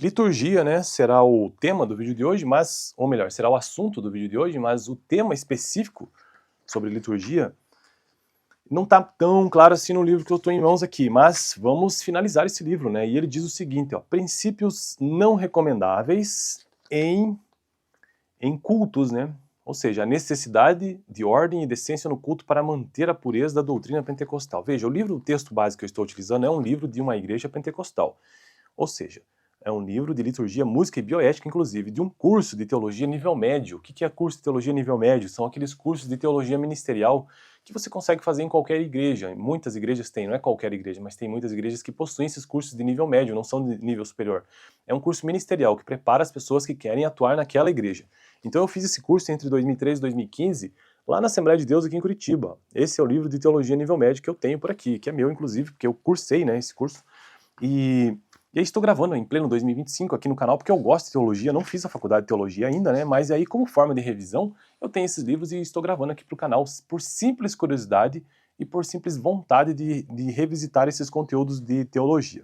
Liturgia, né, será o tema do vídeo de hoje, mas, ou melhor, será o assunto do vídeo de hoje, mas o tema específico sobre liturgia não está tão claro assim no livro que eu estou em mãos aqui, mas vamos finalizar esse livro, né? E ele diz o seguinte, ó, princípios não recomendáveis em cultos, né? Ou seja, a necessidade de ordem e decência no culto para manter a pureza da doutrina pentecostal. Veja, o texto básico que eu estou utilizando é um livro de uma igreja pentecostal. Ou seja, é um livro de liturgia, música e bioética, inclusive, de um curso de teologia nível médio. O que é curso de teologia nível médio? São aqueles cursos de teologia ministerial que você consegue fazer em qualquer igreja. Muitas igrejas têm, não é qualquer igreja, mas tem muitas igrejas que possuem esses cursos de nível médio, não são de nível superior. É um curso ministerial que prepara as pessoas que querem atuar naquela igreja. Então eu fiz esse curso entre 2013 e 2015, lá na Assembleia de Deus aqui em Curitiba. Esse é o livro de teologia nível médio que eu tenho por aqui, que é meu, inclusive, porque eu cursei, né, esse curso. E aí estou gravando em pleno 2025 aqui no canal porque eu gosto de teologia, não fiz a faculdade de teologia ainda, né? Mas aí como forma de revisão, eu tenho esses livros e estou gravando aqui para o canal por simples curiosidade e por simples vontade de revisitar esses conteúdos de teologia.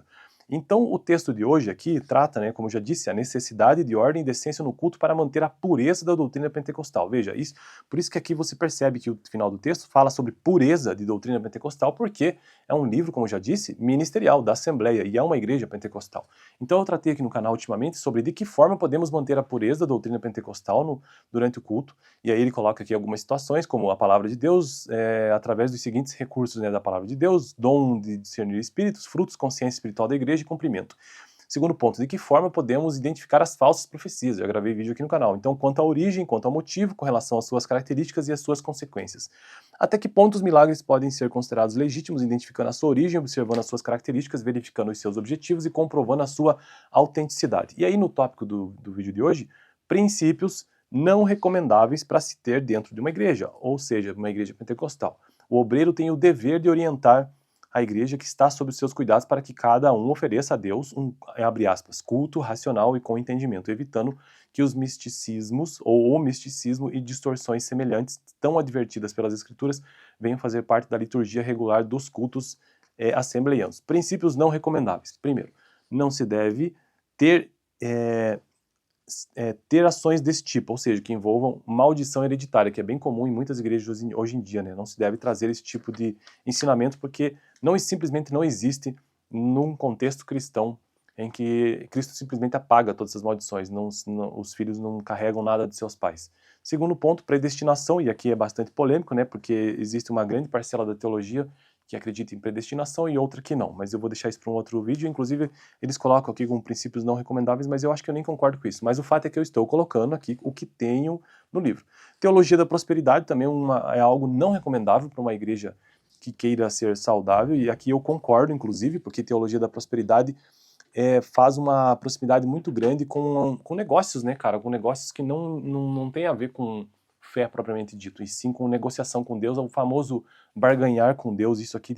Então o texto de hoje aqui trata, né, como eu já disse, a necessidade de ordem e decência no culto para manter a pureza da doutrina pentecostal. Veja, por isso que aqui você percebe que o final do texto fala sobre pureza de doutrina pentecostal, porque é um livro, como eu já disse, ministerial, da Assembleia, e é uma igreja pentecostal. Então eu tratei aqui no canal ultimamente sobre de que forma podemos manter a pureza da doutrina pentecostal durante o culto, e aí ele coloca aqui algumas situações, como a palavra de Deus, através dos seguintes recursos, né, da palavra de Deus, dom de discernir espíritos, frutos, consciência espiritual da igreja e cumprimento. Segundo ponto, de que forma podemos identificar as falsas profecias? Eu já gravei vídeo aqui no canal. Então, quanto à origem, quanto ao motivo, com relação às suas características e às suas consequências. Até que ponto os milagres podem ser considerados legítimos, identificando a sua origem, observando as suas características, verificando os seus objetivos e comprovando a sua autenticidade. E aí, no tópico do vídeo de hoje, princípios não recomendáveis para se ter dentro de uma igreja, ou seja, uma igreja pentecostal. O obreiro tem o dever de orientar a igreja que está sob os seus cuidados para que cada um ofereça a Deus abre aspas, culto racional e com entendimento, evitando que os misticismos ou o misticismo e distorções semelhantes tão advertidas pelas escrituras venham fazer parte da liturgia regular dos cultos assembleianos. Princípios não recomendáveis. Primeiro, não se deve ter ter ações desse tipo, ou seja, que envolvam maldição hereditária, que é bem comum em muitas igrejas hoje em dia, né? Não se deve trazer esse tipo de ensinamento porque simplesmente não existe num contexto cristão em que Cristo simplesmente apaga todas essas maldições, os filhos não carregam nada de seus pais. Segundo ponto, predestinação, e aqui é bastante polêmico, né? Porque existe uma grande parcela da teologia que acredita em predestinação e outra que não, mas eu vou deixar isso para um outro vídeo, inclusive eles colocam aqui com princípios não recomendáveis, mas eu acho que eu nem concordo com isso, mas o fato é que eu estou colocando aqui o que tenho no livro. Teologia da prosperidade também é algo não recomendável para uma igreja que queira ser saudável, e aqui eu concordo, inclusive, porque teologia da prosperidade faz uma proximidade muito grande com negócios, né, cara, com negócios que não tem a ver com fé propriamente dito, e sim com negociação com Deus, o famoso barganhar com Deus. Isso aqui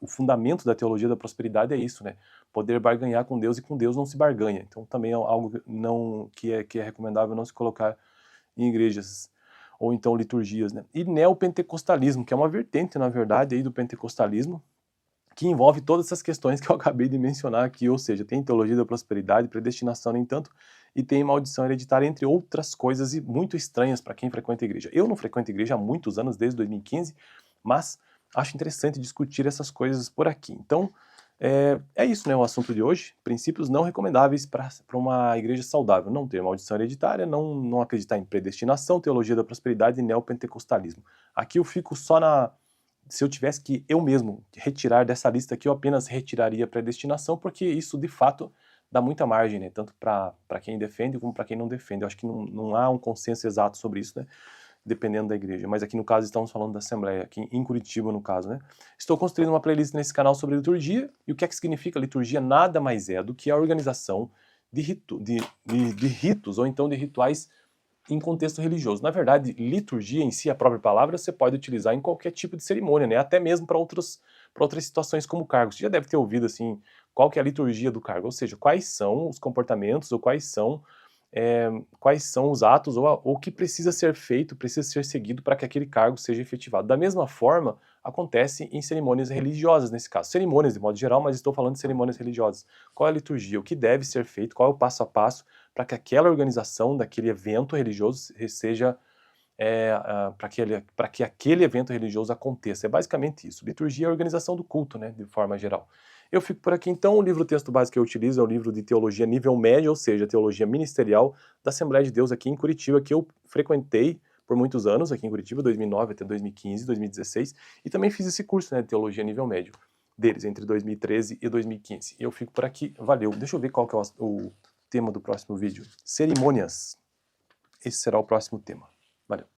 o fundamento da teologia da prosperidade é isso, né? Poder barganhar com Deus, e com Deus não se barganha. Então também é algo que é recomendável não se colocar em igrejas ou então liturgias, né? E neopentecostalismo, que é uma vertente, na verdade, aí do pentecostalismo, que envolve todas essas questões que eu acabei de mencionar aqui, ou seja, tem teologia da prosperidade, predestinação, nem tanto, e tem maldição hereditária, entre outras coisas e muito estranhas para quem frequenta a igreja. Eu não frequento a igreja há muitos anos, desde 2015, mas acho interessante discutir essas coisas por aqui. Então, é isso, né, o assunto de hoje. Princípios não recomendáveis para uma igreja saudável. Não ter maldição hereditária, não acreditar em predestinação, teologia da prosperidade e neopentecostalismo. Aqui eu fico só se eu tivesse que eu mesmo retirar dessa lista aqui, eu apenas retiraria a predestinação, porque isso de fato dá muita margem, né? Tanto para quem defende como para quem não defende. Eu acho que não há um consenso exato sobre isso, né? Dependendo da igreja. Mas aqui no caso estamos falando da Assembleia, aqui em Curitiba no caso, né? Estou construindo uma playlist nesse canal sobre liturgia, e o que é que significa liturgia? Nada mais é do que a organização de ritos, ou então de rituais em contexto religioso. Na verdade, liturgia em si, a própria palavra, você pode utilizar em qualquer tipo de cerimônia, né? Até mesmo para outras situações como cargos. Você já deve ter ouvido assim, qual que é a liturgia do cargo, ou seja, quais são os comportamentos ou quais são os atos ou o que precisa ser feito, precisa ser seguido para que aquele cargo seja efetivado. Da mesma forma, acontece em cerimônias religiosas, nesse caso. Cerimônias de modo geral, mas estou falando de cerimônias religiosas. Qual é a liturgia? O que deve ser feito? Qual é o passo a passo para que aquela organização daquele evento religioso seja... para que aquele evento religioso aconteça. É basicamente isso. Liturgia é a organização do culto, né, de forma geral. Eu fico por aqui então. O livro texto básico que eu utilizo é o livro de teologia nível médio, ou seja, teologia ministerial da Assembleia de Deus aqui em Curitiba, que eu frequentei por muitos anos aqui em Curitiba, 2009 até 2015, 2016, e também fiz esse curso, né, de teologia nível médio deles, entre 2013 e 2015. E eu fico por aqui. Valeu. Deixa eu ver qual que é o tema do próximo vídeo. Cerimônias. Esse será o próximo tema. Valeu.